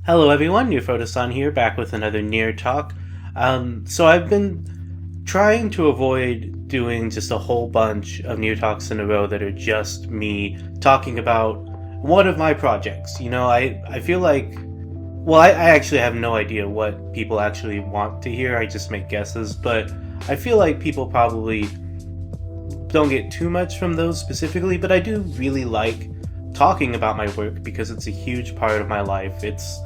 Hello everyone, New Photoson here, back with another Near Talk. So I've been trying to avoid doing just a whole bunch of Near Talks in a row that are just me talking about one of my projects. I feel like, I actually have no idea what people actually want to hear, I just make guesses, but I feel like people probably don't get too much from those specifically, but I do really like talking about my work because it's a huge part of my life. It's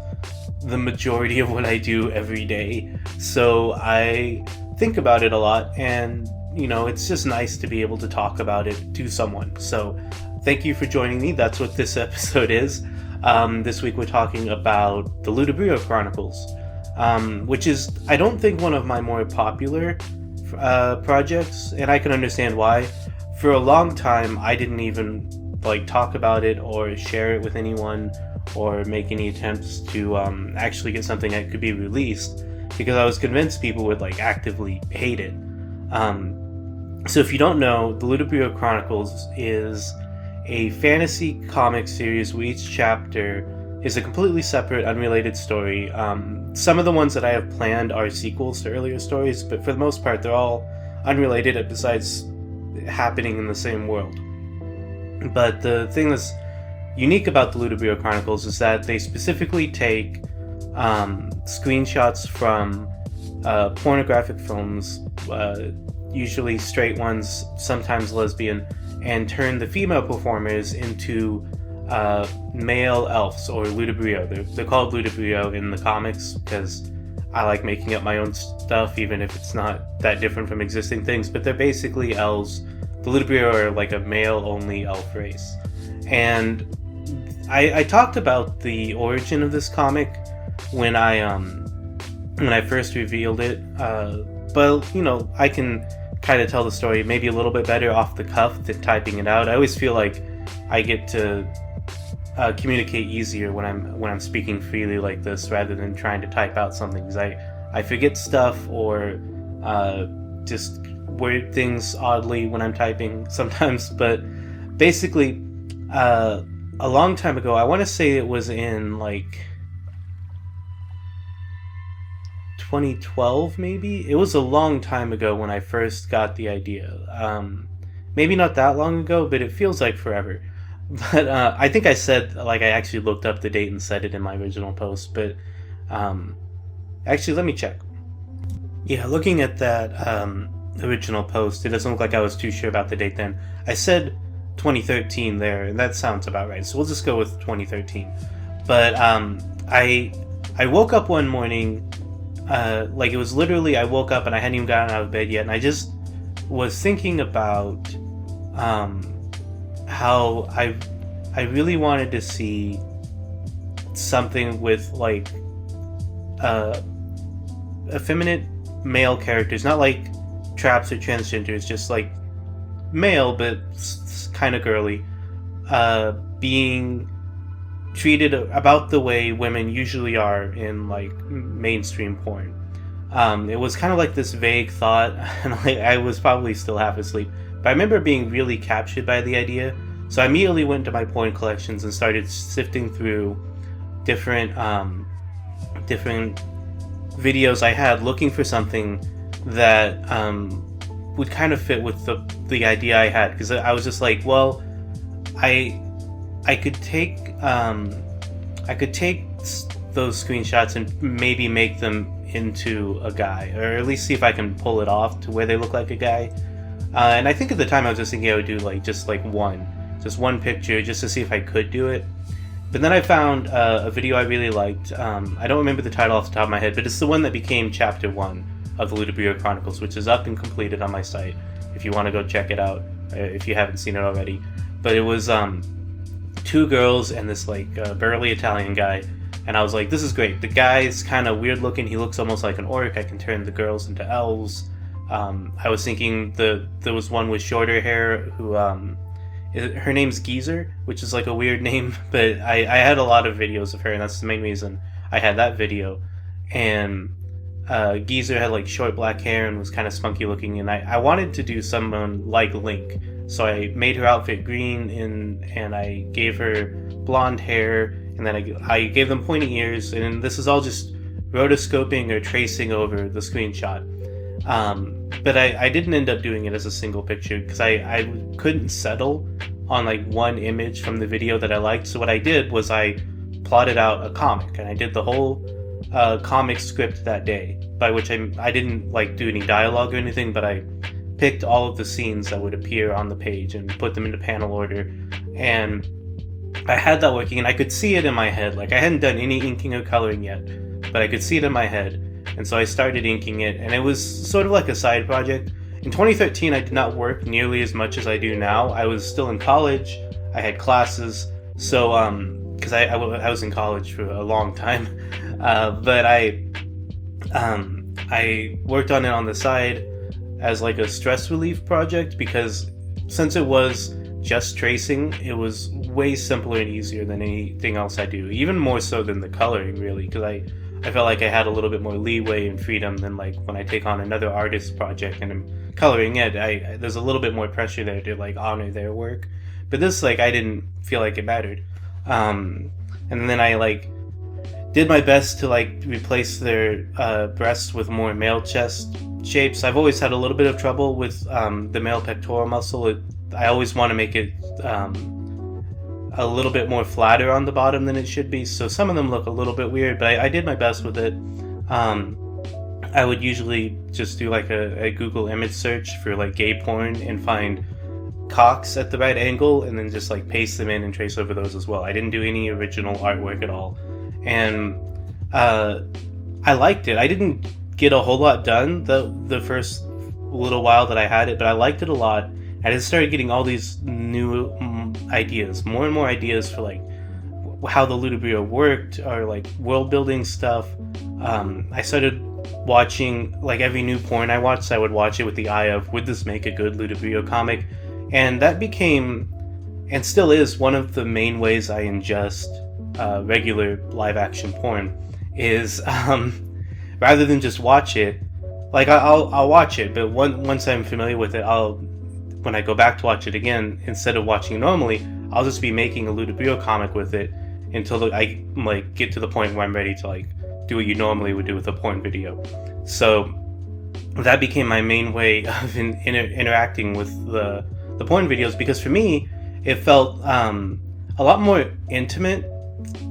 the majority of what I do every day. So I think about it a lot, and it's just nice to be able to talk about it to someone. So thank you for joining me. That's what this episode is. This week we're talking about the Ludibrio Chronicles, which is, I don't think, one of my more popular projects, and I can understand why. For a long time, I didn't even talk about it or share it with anyone or make any attempts to actually get something that could be released because I was convinced people would actively hate it. So if you don't know, the Ludibrio Chronicles is a fantasy comic series where each chapter is a completely separate, unrelated story. Some of the ones that I have planned are sequels to earlier stories, but for the most part they're all unrelated besides happening in the same world. But the thing that's unique about the Ludibrio Chronicles is that they specifically take screenshots from pornographic films, usually straight ones, sometimes lesbian, and turn the female performers into male elves, or Ludibrio. They're called Ludibrio in the comics because I like making up my own stuff, even if it's not that different from existing things, but they're basically elves. The Ludibrio are a male-only elf race. And I talked about the origin of this comic when I first revealed it, but I can kind of tell the story maybe a little bit better off the cuff than typing it out. I always feel like I get to communicate easier when I'm speaking freely like this rather than trying to type out something, because I forget stuff or just word things oddly when I'm typing sometimes. But basically, a long time ago, I want to say it was in 2012 maybe. It was a long time ago when I first got the idea. Maybe not that long ago, but it feels like forever. But I think I said, I actually looked up the date and said it in my original post, but actually let me check. Yeah, looking at that original post, it doesn't look like I was too sure about the date then. I said 2013 there, and that sounds about right, so we'll just go with 2013. But I woke up one morning, it was literally, I woke up and I hadn't even gotten out of bed yet, and I just was thinking about how I really wanted to see something with effeminate male characters, not traps or transgenders, just male but kind of girly, being treated about the way women usually are in mainstream porn. It was kind of this vague thought, and I was probably still half asleep, but I remember being really captured by the idea. So I immediately went to my porn collections and started sifting through different videos I had, looking for something that would kind of fit with the idea I had, because I was just I could take those screenshots and maybe make them into a guy, or at least see if I can pull it off to where they look like a guy. And I think at the time I was just thinking I would do just one picture just to see if I could do it. But then I found a video I really liked. I don't remember the title off the top of my head, but it's the one that became Chapter 1 of the Ludibrio Chronicles, which is up and completed on my site if you want to go check it out, if you haven't seen it already. But it was two girls and this burly Italian guy, and I was like, this is great. The guy's kind of weird looking, he looks almost like an orc. I can turn the girls into elves. I was thinking there was one with shorter hair who her name's Geezer, which is a weird name, but I had a lot of videos of her, and that's the main reason I had that video. And Geezer had short black hair and was kind of spunky looking, and I wanted to do someone like Link, so I made her outfit green and I gave her blonde hair and then I gave them pointy ears, and this is all just rotoscoping or tracing over the screenshot. But I didn't end up doing it as a single picture because I couldn't settle on like one image from the video that I liked. So what I did was I plotted out a comic, and I did the whole comic script that day, by which I didn't like do any dialogue or anything, but I picked all of the scenes that would appear on the page and put them into panel order, and I had that working, and I could see it in my head. Like, I hadn't done any inking or coloring yet, but I could see it in my head, and so I started inking it, and it was sort of like a side project. In 2013, I did not work nearly as much as I do now. I was still in college, I had classes, so because I was in college for a long time, but I worked on it on the side as like a stress relief project, because since it was just tracing, it was way simpler and easier than anything else I do, even more so than the coloring, really, because I felt like I had a little bit more leeway and freedom than like when I take on another artist's project and I'm coloring it. There's a little bit more pressure there to like honor their work, but this, like, I didn't feel like it mattered. And then I like did my best to like replace their breasts with more male chest shapes. I've always had a little bit of trouble with the male pectoral muscle. I always want to make it a little bit more flatter on the bottom than it should be, so some of them look a little bit weird, but I did my best with it. I would usually just do like a Google image search for like gay porn and find cocks at the right angle, and then just like paste them in and trace over those as well. I didn't do any original artwork at all, and I liked it. I didn't get a whole lot done the first little while that I had it, but I liked it a lot. I just started getting all these new ideas, more and more ideas for like how the Ludibrio worked, or like world building stuff. I started watching like every new porn I watched, I would watch it with the eye of, would this make a good Ludibrio comic? And that became, and still is, one of the main ways I ingest regular live action porn, is rather than just watch it, like I'll watch it, but once I'm familiar with it, when I go back to watch it again, instead of watching it normally, I'll just be making a Ludibrio comic with it until I like get to the point where I'm ready to like do what you normally would do with a porn video. So that became my main way of interacting with the porn videos, because for me it felt a lot more intimate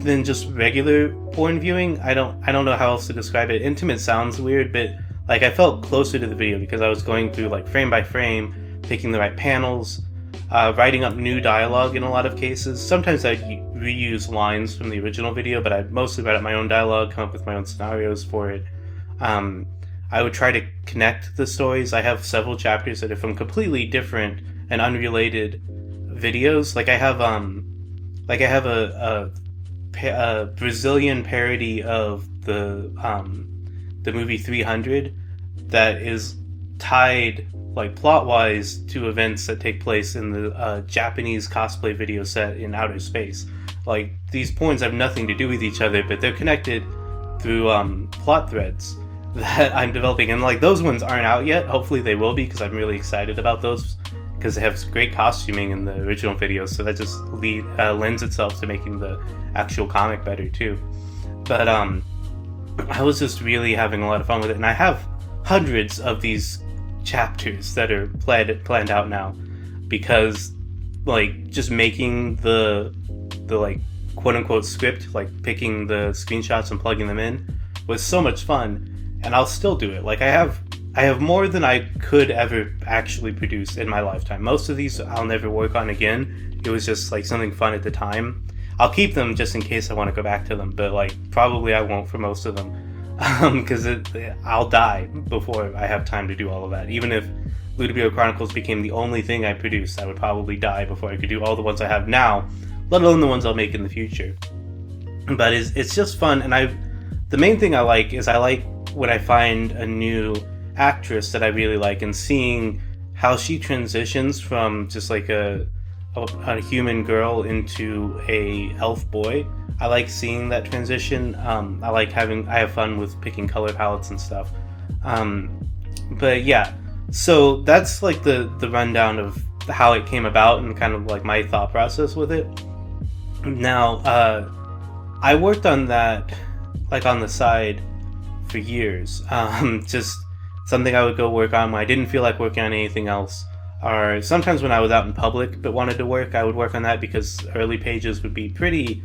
than just regular porn viewing. I don't know how else to describe it. Intimate sounds weird, but like I felt closer to the video because I was going through like frame by frame, picking the right panels, writing up new dialogue in a lot of cases. Sometimes I'd reuse lines from the original video, but I mostly write up my own dialogue, come up with my own scenarios for it. I would try to connect the stories. I have several chapters that are from completely different and unrelated videos. Like I have a Brazilian parody of the movie 300 that is tied like plot-wise to events that take place in the Japanese cosplay video set in outer space. Like, these points have nothing to do with each other, but they're connected through plot threads that I'm developing, and like those ones aren't out yet. Hopefully they will be, because I'm really excited about those, because they have great costuming in the original videos, so that just lends itself to making the actual comic better too. But I was just really having a lot of fun with it, and I have hundreds of these chapters that are planned out now, because like just making the like quote unquote script, like picking the screenshots and plugging them in, was so much fun, and I'll still do it. Like I have more than I could ever actually produce in my lifetime. Most of these I'll never work on again. It was just like something fun at the time. I'll keep them just in case I want to go back to them, but like probably I won't for most of them, because I'll die before I have time to do all of that. Even if Ludibrio Chronicles became the only thing I produced, I would probably die before I could do all the ones I have now, let alone the ones I'll make in the future. But it's just fun, and the main thing I like is I like when I find a new actress that I really like, and seeing how she transitions from just like a human girl into a elf boy. I like seeing that transition. I have fun with picking color palettes and stuff. But yeah, so that's like the rundown of how it came about and kind of like my thought process with it. Now, I worked on that, like, on the side for years. Just something I would go work on when I didn't feel like working on anything else. Or sometimes when I was out in public but wanted to work, I would work on that because early pages would be pretty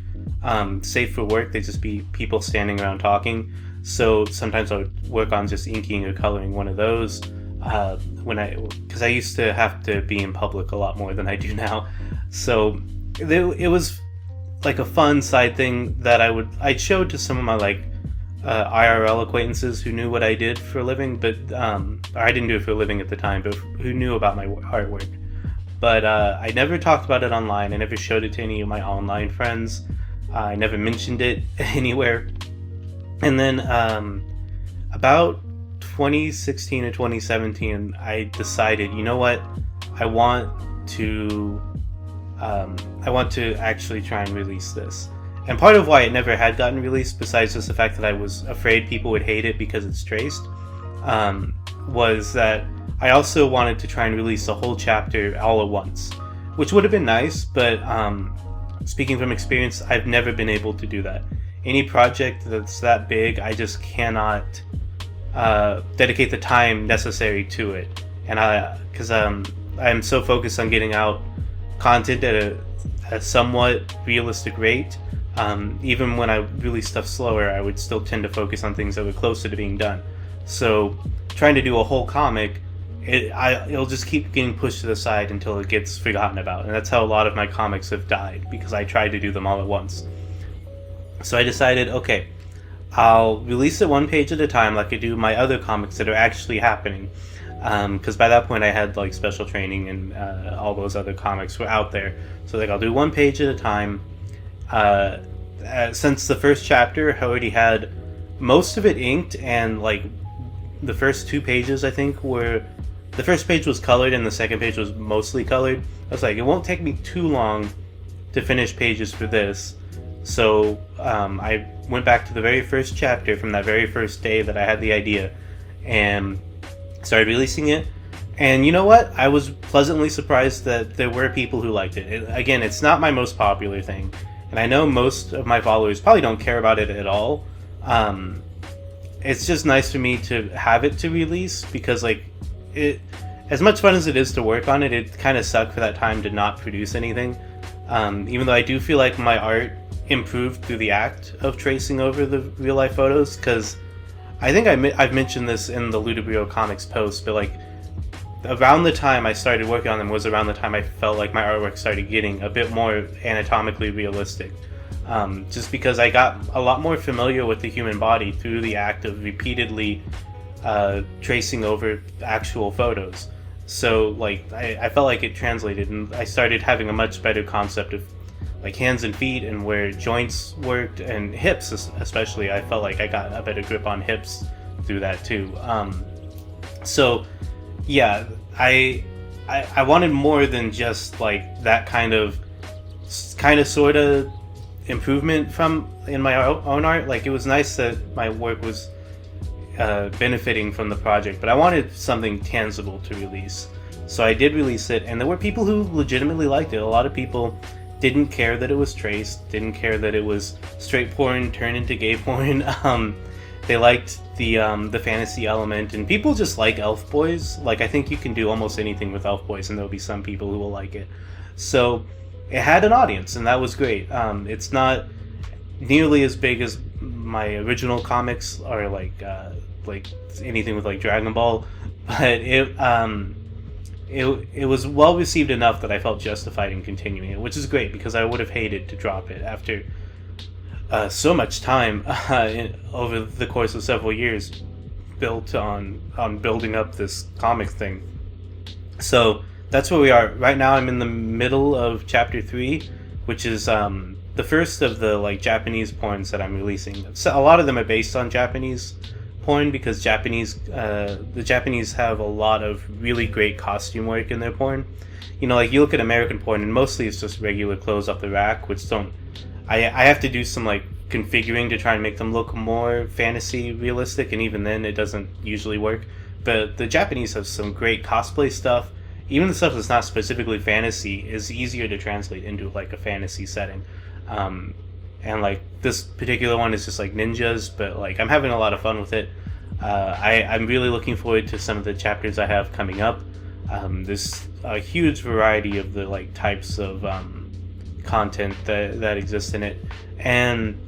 safe for work. They'd just be people standing around talking. So sometimes I would work on just inking or coloring one of those. Because I used to have to be in public a lot more than I do now. So it was like a fun side thing that I'd show to some of my like IRL acquaintances who knew what I did for a living, but or I didn't do it for a living at the time, but who knew about my artwork. But I never talked about it online. I never showed it to any of my online friends. I never mentioned it anywhere. And then about 2016 or 2017, I decided, you know what, I want to actually try and release this. And part of why it never had gotten released, besides just the fact that I was afraid people would hate it because it's traced, was that I also wanted to try and release a whole chapter all at once, which would have been nice, but speaking from experience, I've never been able to do that. Any project that's that big, I just cannot dedicate the time necessary to it. And because I'm so focused on getting out content at a somewhat realistic rate, even when I release stuff slower, I would still tend to focus on things that were closer to being done. So trying to do a whole comic, it'll just keep getting pushed to the side until it gets forgotten about. And that's how a lot of my comics have died, because I tried to do them all at once. So I decided, okay, I'll release it one page at a time like I do my other comics that are actually happening. Because by that point I had like special training and all those other comics were out there. So like I'll do one page at a time. Since the first chapter I already had most of it inked, and like the first 2 pages I think were, the first page was colored and the second page was mostly colored. I was like, it won't take me too long to finish pages for this. So I went back to the very first chapter from that very first day that I had the idea and started releasing it. And you know what? I was pleasantly surprised that there were people who liked it. Again, it's not my most popular thing, and I know most of my followers probably don't care about it at all. It's just nice for me to have it to release, because like it, as much fun as it is to work on it, it kind of sucked for that time to not produce anything. Even though I do feel like my art improved through the act of tracing over the real life photos, because I think I've mentioned this in the Ludibrio Comics post, but like around the time I started working on them was around the time I felt like my artwork started getting a bit more anatomically realistic, just because I got a lot more familiar with the human body through the act of repeatedly tracing over actual photos. So like I felt like it translated, and I started having a much better concept of like hands and feet and where joints worked, and hips especially. I felt like I got a better grip on hips through that too. So yeah, I wanted more than just like that kind of sort of improvement from in my own art. Like it was nice that my work was benefiting from the project, but I wanted something tangible to release. So I did release it, and there were people who legitimately liked it. A lot of people didn't care that it was traced, didn't care that it was straight porn turned into gay porn. They liked the fantasy element, and people just like elf boys. Like I think you can do almost anything with elf boys, and there'll be some people who will like it. So it had an audience, and that was great. It's not nearly as big as my original comics, or like anything with like Dragon Ball, but it was well received enough that I felt justified in continuing it, which is great, because I would have hated to drop it after so much time over the course of several years built on building up this comic thing. So that's where we are right now. I'm in the middle of chapter 3, which is the first of the like Japanese porns that I'm releasing. So a lot of them are based on Japanese porn, because the Japanese have a lot of really great costume work in their porn. You know, like you look at American porn and mostly it's just regular clothes off the rack, which don't, I have to do some like configuring to try and make them look more fantasy realistic, and even then it doesn't usually work. But the Japanese have some great cosplay stuff. Even the stuff that's not specifically fantasy is easier to translate into like a fantasy setting. and like this particular one is just like ninjas, but like I'm having a lot of fun with it. I'm really looking forward to some of the chapters I have coming up. There's a huge variety of the like types of content that exists in it, and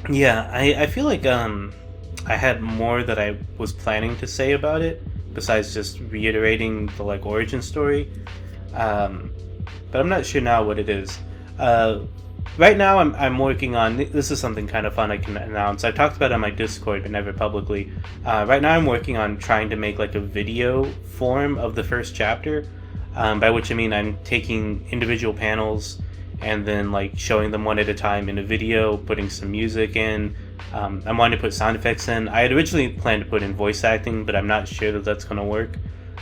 yeah, I feel like I had more that I was planning to say about it besides just reiterating the like origin story, but I'm not sure now what it is. Right now, I'm working on, this is something kind of fun I can announce. I've talked about it on my Discord, but never publicly. Right now, I'm working on trying to make like a video form of the first chapter, by which I mean I'm taking individual panels and then like showing them one at a time in a video, putting some music in. I'm wanting to put sound effects in. I had originally planned to put in voice acting, but I'm not sure that that's going to work.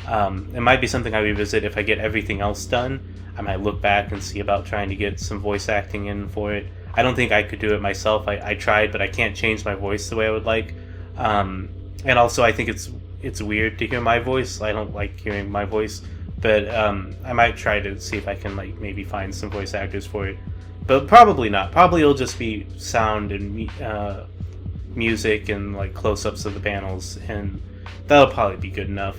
It might be something I revisit if I get everything else done. I might look back and see about trying to get some voice acting in for it. I don't think I could do it myself. I tried, but I can't change my voice the way I would like. And also, I think it's weird to hear my voice. I don't like hearing my voice, but I might try to see if I can like maybe find some voice actors for it. But probably not. Probably it'll just be sound and music and like close-ups of the panels, and that'll probably be good enough.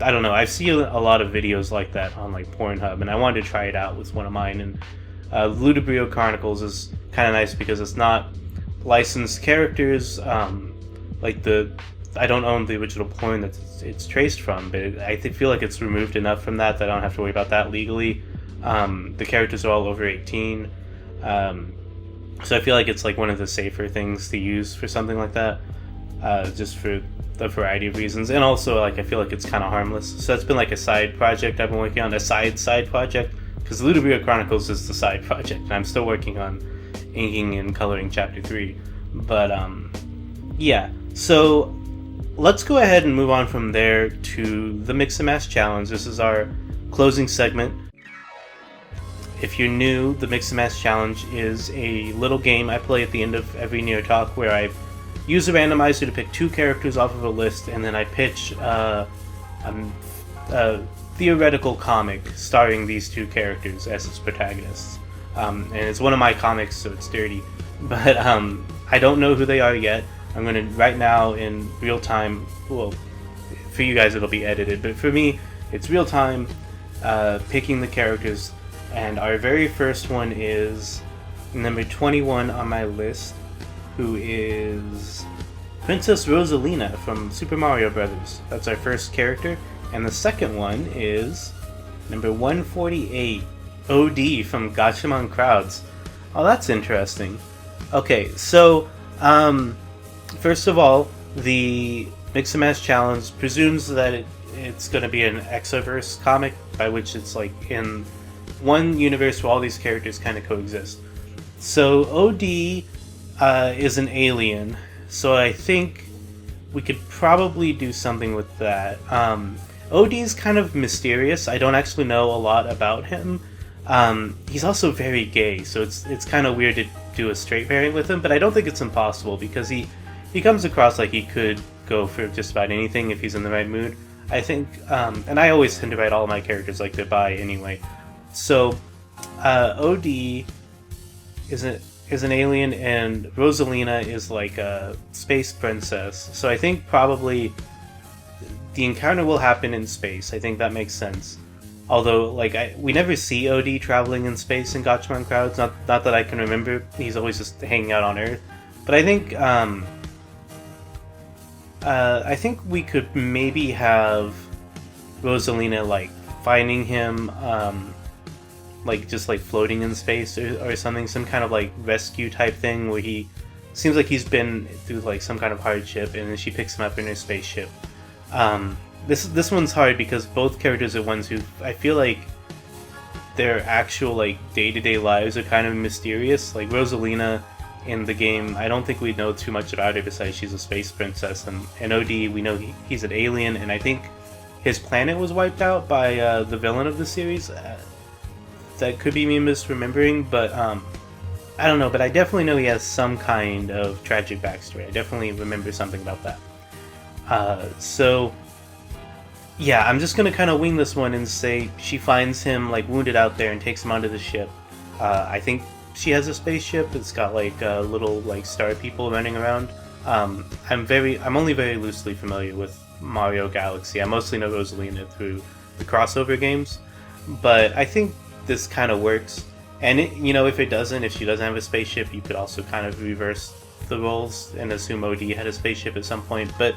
I don't know. I see a lot of videos like that on like Pornhub, and I wanted to try it out with one of mine. And Ludibrio Chronicles is kind of nice because it's not licensed characters. Like I don't own the original porn that it's traced from, but I feel like it's removed enough from that I don't have to worry about that legally. The characters are all over 18, so I feel like it's like one of the safer things to use for something like that, just for a variety of reasons, and also like I feel like it's kind of harmless. So it's been like a side project I've been working on, a side project, because Ludibrio Chronicles is the side project, and I'm still working on inking and coloring chapter 3. But yeah, so let's go ahead and move on from there to the Mix and Match Challenge. This is our closing segment. If you're new, the Mix and Match Challenge is a little game I play at the end of every Near Talk where I use a randomizer to pick 2 characters off of a list, and then I pitch a theoretical comic starring these 2 characters as its protagonists. And it's one of my comics, so it's dirty. But I don't know who they are yet. I'm going to, right now, in real time, well, for you guys it'll be edited, but for me, it's real time, picking the characters. And our very first one is number 21 on my list, who is Princess Rosalina from Super Mario Brothers. That's our first character. And the second one is number 148, OD from Gatchaman Crowds. Oh, that's interesting. Okay, so first of all, the Mix and Match Challenge presumes that it's going to be an Exoverse comic, by which it's like in one universe where all these characters kind of coexist. So OD is an alien, so I think we could probably do something with that. OD is kind of mysterious. I don't actually know a lot about him. He's also very gay, so it's kind of weird to do a straight pairing with him, but I don't think it's impossible because he comes across like he could go for just about anything if he's in the right mood. I think, and I always tend to write all of my characters like they're bi anyway. So OD is an alien, and Rosalina is like a space princess. So I think probably the encounter will happen in space. I think that makes sense. Although, like, we never see OD traveling in space in Gatchaman Crowds. Not that I can remember. He's always just hanging out on Earth. But I think we could maybe have Rosalina like finding him, like just like floating in space or something, some kind of like rescue type thing where he seems like he's been through like some kind of hardship, and then she picks him up in her spaceship. This one's hard because both characters are ones who I feel like their actual like day-to-day lives are kind of mysterious. Like Rosalina in the game, I don't think we know too much about her besides she's a space princess, and OD, we know he's an alien, and I think his planet was wiped out by the villain of the series. That could be me misremembering, but I don't know, but I definitely know he has some kind of tragic backstory. I definitely remember something about that. So yeah, I'm just gonna kind of wing this one and say she finds him like wounded out there and takes him onto the ship. I think she has a spaceship. It's got like little like star people running around. I'm only very loosely familiar with Mario Galaxy. I mostly know Rosalina through the crossover games, but I think this kind of works. And if she doesn't have a spaceship, you could also kind of reverse the roles and assume OD had a spaceship at some point. But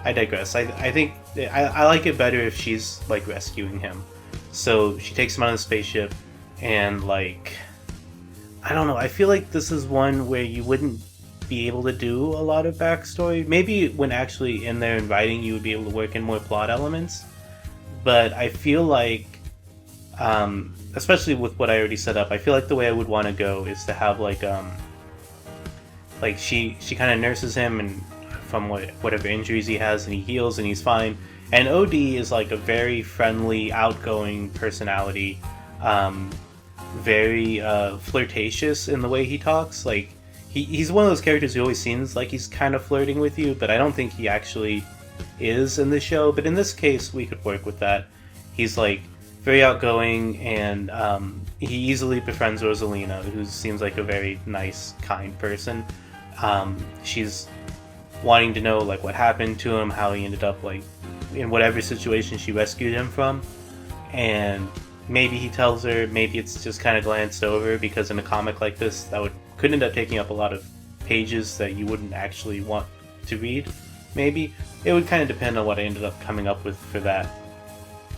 I digress. I think I like it better if she's like rescuing him. So she takes him on the spaceship, and like, I don't know. I feel like this is one where you wouldn't be able to do a lot of backstory. Maybe when actually in there and writing, you would be able to work in more plot elements. But I feel like, especially with what I already set up, I feel like the way I would want to go is to have like she kind of nurses him and from whatever injuries he has, and he heals and he's fine. And OD is like a very friendly, outgoing personality, very flirtatious in the way he talks. Like he's one of those characters who always seems like he's kind of flirting with you, but I don't think he actually is in the show. But in this case, we could work with that. He's like very outgoing, and he easily befriends Rosalina, who seems like a very nice, kind person. She's wanting to know like what happened to him, how he ended up like in whatever situation she rescued him from, and maybe he tells her, maybe it's just kind of glanced over, because in a comic like this that could end up taking up a lot of pages that you wouldn't actually want to read. Maybe it would kind of depend on what I ended up coming up with for that.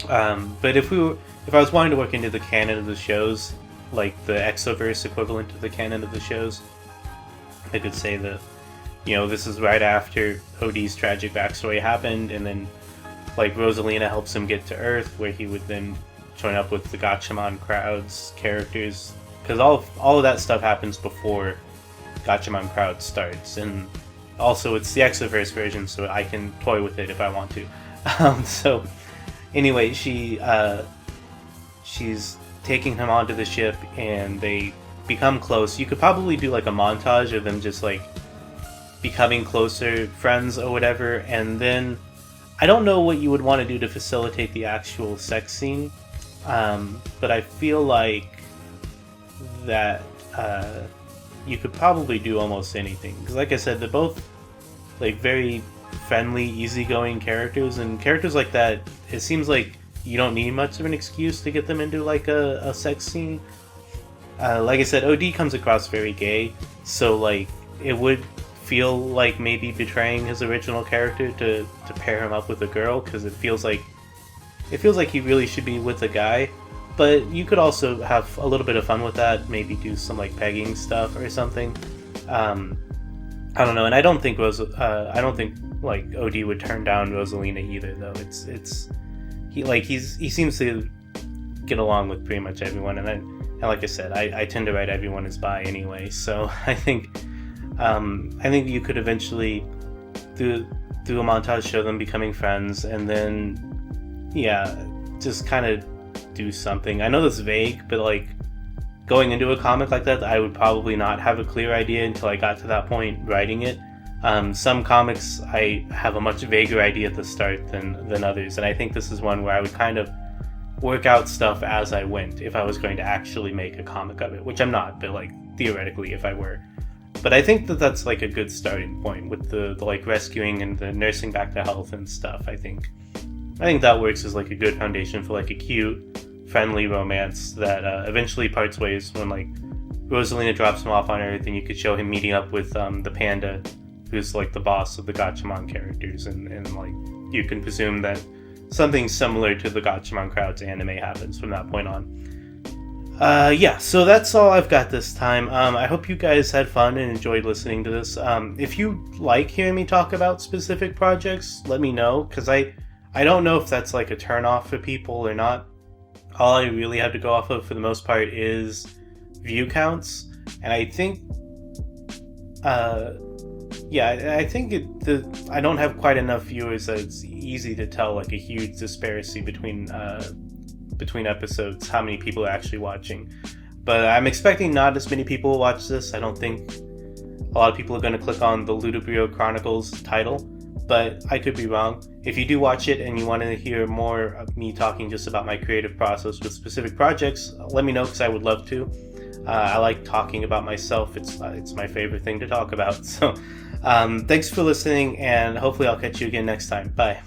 But if I was wanting to work into the canon of the shows, like the Exoverse equivalent of the canon of the shows, I could say that this is right after OD's tragic backstory happened, and then like Rosalina helps him get to Earth, where he would then join up with the Gatchaman Crowd's characters, because all of that stuff happens before Gatchaman Crowd starts. And also it's the Exoverse version, so I can toy with it if I want to. So anyway, she's taking him onto the ship, and they become close. You could probably do like a montage of them just like becoming closer friends or whatever, and then I don't know what you would want to do to facilitate the actual sex scene, but I feel like that you could probably do almost anything, because like I said, they're both like very friendly, easygoing characters, and characters like that, it seems like you don't need much of an excuse to get them into like a sex scene. Like I said, OD comes across very gay, so like it would feel like maybe betraying his original character to pair him up with a girl, because it feels like he really should be with a guy. But you could also have a little bit of fun with that, maybe do some like pegging stuff or something. I don't know, and I don't think like OD would turn down Rosalina either, though. He seems to get along with pretty much everyone, and like I said, I tend to write everyone as bi anyway, so I think you could eventually do a montage, show them becoming friends, and then just kind of do something. I know that's vague, but like going into a comic like that, I would probably not have a clear idea until I got to that point writing it. Some comics I have a much vaguer idea at the start than others, and I think this is one where I would kind of work out stuff as I went if I was going to actually make a comic of it, which I'm not, but like theoretically if I were. But I think that's like a good starting point with the like rescuing and the nursing back to health and stuff. I think that works as like a good foundation for like a cute, friendly romance that eventually parts ways when like Rosalina drops him off on Earth, and you could show him meeting up with the panda, who's like the boss of the Gatchaman characters, and like you can presume that something similar to the Gatchaman Crowd's anime happens from that point on. So that's all I've got this time. I hope you guys had fun and enjoyed listening to this. If you like hearing me talk about specific projects, let me know, because I don't know if that's like a turnoff for people or not. All I really have to go off of for the most part is view counts, and I think I think I don't have quite enough viewers that it's easy to tell like a huge disparity between episodes, how many people are actually watching. But I'm expecting not as many people will watch this. I don't think a lot of people are going to click on the Ludibrio Chronicles title, but I could be wrong. If you do watch it and you want to hear more of me talking just about my creative process with specific projects, let me know, because I would love to. I like talking about myself. It's my favorite thing to talk about. So thanks for listening, and hopefully I'll catch you again next time. Bye.